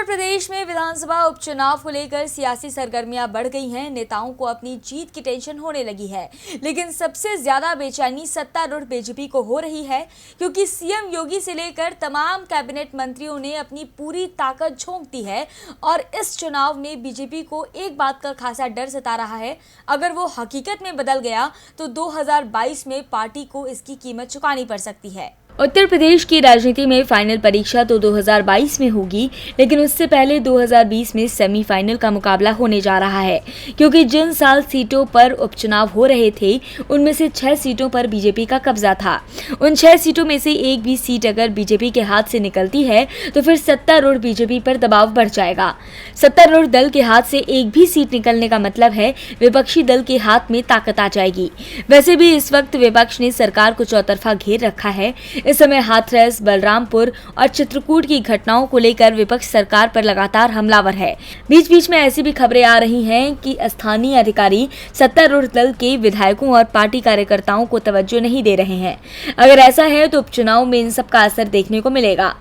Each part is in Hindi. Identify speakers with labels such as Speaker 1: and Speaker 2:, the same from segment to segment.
Speaker 1: उत्तर प्रदेश में विधानसभा उपचुनाव को लेकर सियासी सरगर्मियां बढ़ गई हैं। नेताओं को अपनी जीत की टेंशन होने लगी है, लेकिन सबसे ज्यादा बेचैनी सत्तारूढ़ बीजेपी को हो रही है, क्योंकि सीएम योगी से लेकर तमाम कैबिनेट मंत्रियों ने अपनी पूरी ताकत झोंक दी है और इस चुनाव में बीजेपी को एक बात का खासा डर सता रहा है। अगर वो हकीकत में बदल गया तो 2022 में पार्टी को इसकी कीमत चुकानी पड़ सकती है। उत्तर प्रदेश की राजनीति में फाइनल परीक्षा तो 2022 में होगी, लेकिन उससे पहले 2020 में सेमीफाइनल का मुकाबला होने जा रहा है, क्योंकि जिन 7 सीटों पर उपचुनाव हो रहे थे उनमें से 6 सीटों पर बीजेपी का कब्जा था। उन 6 सीटों में से एक भी सीट अगर बीजेपी के हाथ से निकलती है तो फिर सत्तारूढ़ बीजेपी पर दबाव बढ़ जाएगा। सत्तारूढ़ दल के हाथ से एक भी सीट निकलने का मतलब है विपक्षी दल के हाथ में ताकत आ जाएगी। वैसे भी इस वक्त विपक्ष ने सरकार को चौतरफा घेर रखा है। इस समय हाथरस, बलरामपुर और चित्रकूट की घटनाओं को लेकर विपक्ष सरकार पर लगातार हमलावर है। बीच बीच में ऐसी भी खबरें आ रही हैं कि स्थानीय अधिकारी सत्तारूढ़ दल के विधायकों और पार्टी कार्यकर्ताओं को तवज्जो नहीं दे रहे हैं। अगर ऐसा है तो उपचुनाव में इन सब का असर देखने को मिलेगा।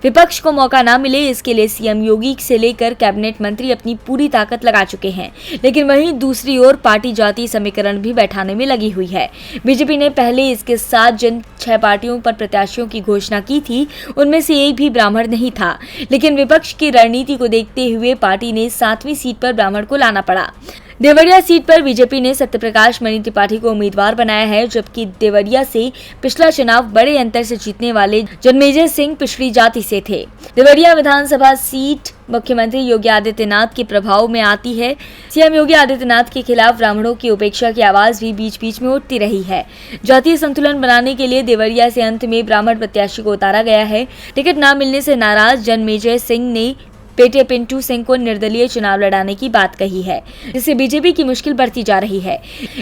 Speaker 1: विपक्ष को मौका ना मिले, इसके लिए सीएम योगी से लेकर कैबिनेट मंत्री अपनी पूरी ताकत लगा चुके हैं, लेकिन वहीं दूसरी ओर पार्टी जातीय समीकरण भी बैठाने में लगी हुई है। बीजेपी ने पहले इसके साथ जिन 6 पार्टियों पर प्रत्याशियों की घोषणा की थी उनमें से एक भी ब्राह्मण नहीं था, लेकिन विपक्ष की रणनीति को देखते हुए पार्टी ने 7वीं सीट पर ब्राह्मण को लाना पड़ा। देवरिया सीट पर बीजेपी ने सत्यप्रकाश मणि त्रिपाठी को उम्मीदवार बनाया है, जबकि देवरिया से पिछला चुनाव बड़े अंतर से जीतने वाले जन्मेजय सिंह पिछड़ी जाति से थे। देवरिया विधानसभा सीट मुख्यमंत्री योगी आदित्यनाथ के प्रभाव में आती है। सीएम योगी आदित्यनाथ के खिलाफ ब्राह्मणों की उपेक्षा की आवाज भी बीच बीच में उठती रही है। जातीय संतुलन बनाने के लिए देवरिया से अंत में ब्राह्मण प्रत्याशी को उतारा गया है। टिकट न मिलने से नाराज जन्मेजय सिंह ने बेटे पिंटू सिंह को निर्दलीय चुनाव लड़ाने की बात कही है, जिससे बीजेपी की मुश्किल बढ़ती जा रही है।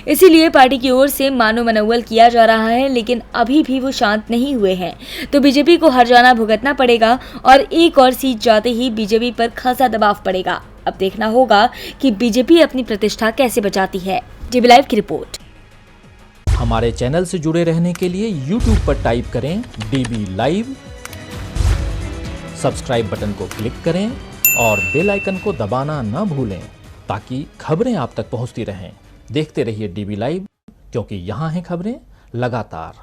Speaker 1: इसीलिए पार्टी की ओर से मानो मनोवल किया जा रहा है, लेकिन अभी भी वो शांत नहीं हुए हैं। तो बीजेपी को हरजाना भुगतना पड़ेगा और एक और सीट जाते ही बीजेपी पर खासा दबाव पड़ेगा। अब देखना होगा कि बीजेपी अपनी प्रतिष्ठा कैसे बचाती है। डीबी लाइव की रिपोर्ट।
Speaker 2: हमारे चैनल से जुड़े रहने के लिए YouTube पर टाइप करें डीबी लाइव, सब्सक्राइब बटन को क्लिक करें और बेल आइकन को दबाना न भूलें, ताकि खबरें आप तक पहुंचती रहें। देखते रहिए डीबी लाइव, क्योंकि यहाँ हैं खबरें लगातार।